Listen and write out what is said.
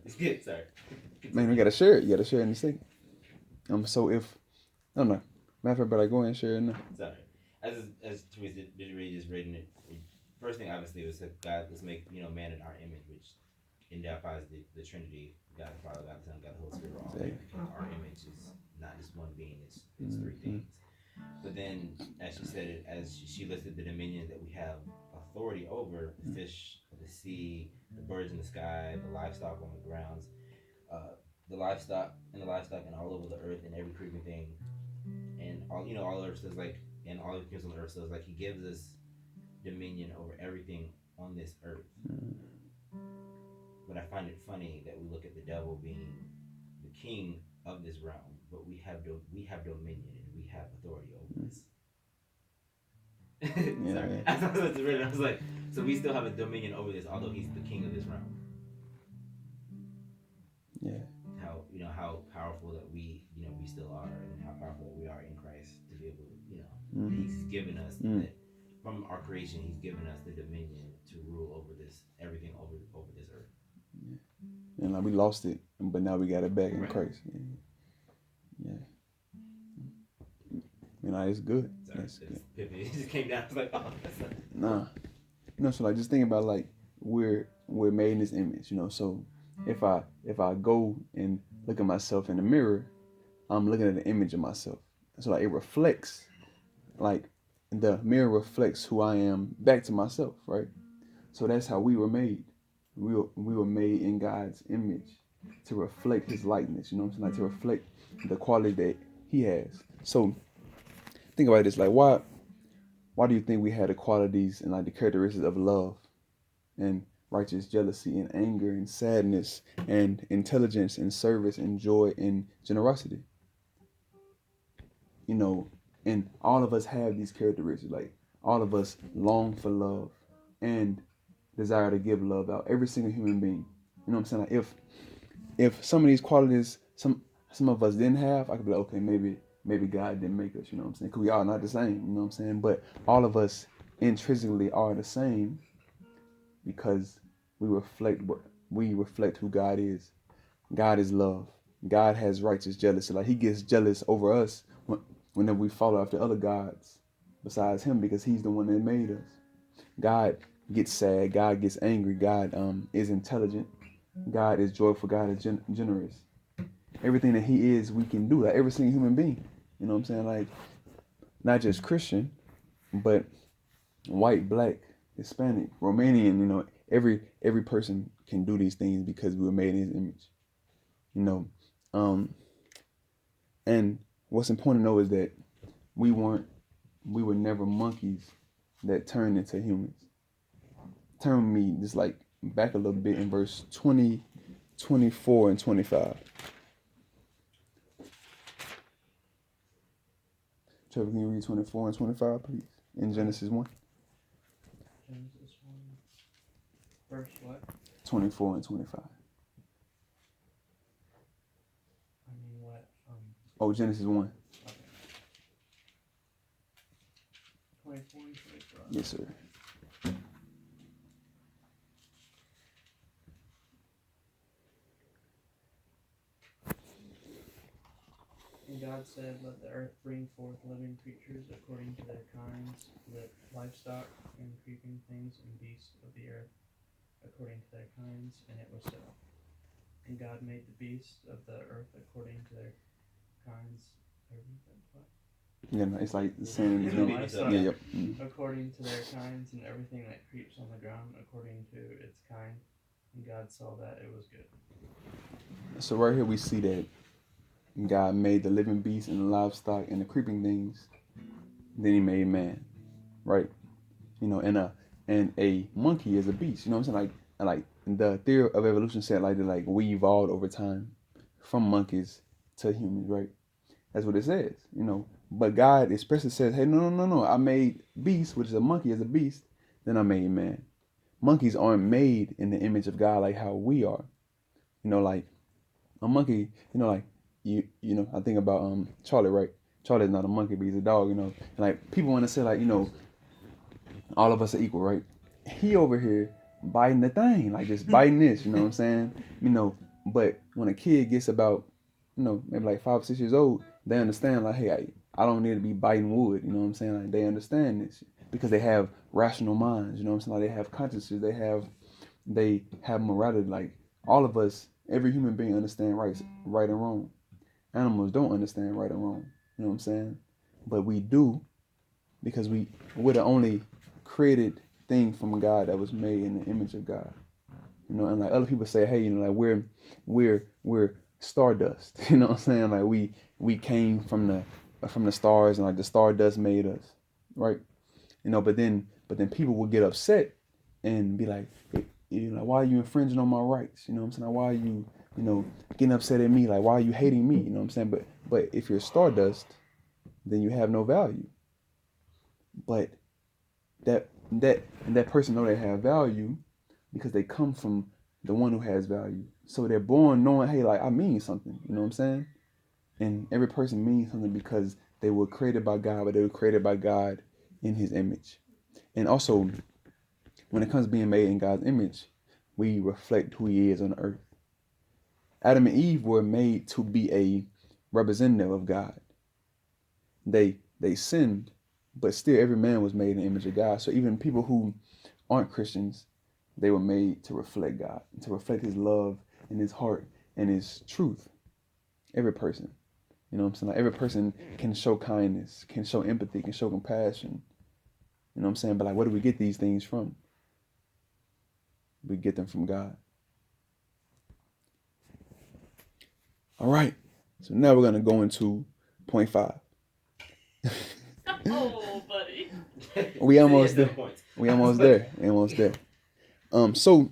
Sorry. Man, we gotta share it. You gotta share it in the second. So if I don't know, matter of fact, but go ahead and share it now. Sorry. As Teresa just read in it, first thing obviously was that God, let's make man in our image, which identifies the Trinity, God the Father, God the Son, God the Holy Spirit, all there, because our image is not just one being; it's three things. But then, as she said it, as she listed the dominions that we have authority over, the fish of the sea, the birds in the sky, the livestock on the grounds, the livestock and all over the earth and every creeping thing, and all earth says like, and all the things on the earth says like, He gives us dominion over everything on this earth. But I find it funny that we look at the devil being the king of this realm, but we have dominion and we have authority over this. Sorry, I was like, so we still have a dominion over this, although he's the king of this realm. Yeah. How powerful that we still are, and how powerful that we are in Christ to be able to He's given us that from our creation. He's given us the dominion to rule over everything over this earth. Yeah. And like we lost it, but now we got it back in Christ. Yeah. It's good. Sorry, it's good. It just came down. I was like, oh, that's not... Nah. So like just think about like we're made in this image, So if I go and look at myself in the mirror, I'm looking at the image of myself. So like it reflects, like the mirror reflects who I am back to myself, right? So that's how we were made. We were made in God's image to reflect His likeness. You know what I'm saying? Like to reflect the quality that He has. So think about this. Like why do you think we had the qualities and like the characteristics of love and righteous jealousy and anger and sadness and intelligence and service and joy and generosity? And all of us have these characteristics. Like all of us long for love and desire to give love out. Every single human being. You know what I'm saying? Like if some of these qualities some of us didn't have, I could be like, okay, maybe God didn't make us. You know what I'm saying? Because we are not the same. You know what I'm saying? But all of us intrinsically are the same because we reflect who God is. God is love. God has righteous jealousy. Like He gets jealous over us whenever we follow after other gods besides Him, because He's the one that made us. God gets sad. God gets angry. God is intelligent. God is joyful. God is generous. Everything that He is, we can do. Like every single human being. You know what I'm saying? Like not just Christian, but white, black, Hispanic, Romanian. Every person can do these things because we were made in His image. And what's important to know is that we were never monkeys that turned into humans. Turn me just like back a little bit in verse 20, 24, and 25. Trevor, can you read 24 and 25, please? In Genesis 1. Genesis 1. Verse what? 24 and 25. I mean, what? Genesis 1. Okay. 24 and 25. Yes, sir. And God said, let the earth bring forth living creatures according to their kinds, livestock and creeping things and beasts of the earth according to their kinds, and it was so. And God made the beasts of the earth according to their kinds. Yeah, no, it's like the same. Yep. According to their kinds, and everything that creeps on the ground according to its kind. And God saw that it was good. So right here we see that God made the living beasts and the livestock and the creeping things. Then He made man, right? And a monkey is a beast. You know what I'm saying? Like the theory of evolution said that we evolved over time from monkeys to humans, right? That's what it says. But God expressly says, hey, no. I made beast, which is a monkey, as a beast. Then I made man. Monkeys aren't made in the image of God like how we are. Like a monkey, I think about Charlie, right? Charlie's not a monkey, but he's a dog, And like people want to say all of us are equal, right? He over here biting the thing, like just biting this, you know what I'm saying? But when a kid gets about, maybe like 5 or 6 years old, they understand like, hey, I don't need to be biting wood. You know what I'm saying? Like they understand this because they have rational minds. You know what I'm saying? Like they have consciences. They have morality. Like all of us, every human being understand right and wrong. Animals don't understand right and wrong. You know what I'm saying? But we do because we're the only created thing from God that was made in the image of God. And like other people say, hey, like we're stardust. You know what I'm saying? Like we came from the stars, and like the stardust made us, right? But then people will get upset and be like, why are you infringing on my rights? You know what I'm saying? Like, why are you, getting upset at me? Like, why are you hating me? You know what I'm saying? But if you're stardust, then you have no value. But that person know they have value because they come from the one who has value. So they're born knowing, hey, like I mean something. You know what I'm saying? And every person means something because they were created by God, but they were created by God in His image. And also, when it comes to being made in God's image, we reflect who He is on earth. Adam and Eve were made to be a representative of God. They sinned, but still every man was made in the image of God. So even people who aren't Christians, they were made to reflect God, to reflect His love and His heart and His truth. Every person. You know what I'm saying? Like every person can show kindness, can show empathy, can show compassion. You know what I'm saying? But like, where do we get these things from? We get them from God. All right. So now we're going to go into point 5. Oh, buddy. We almost there. We almost there. So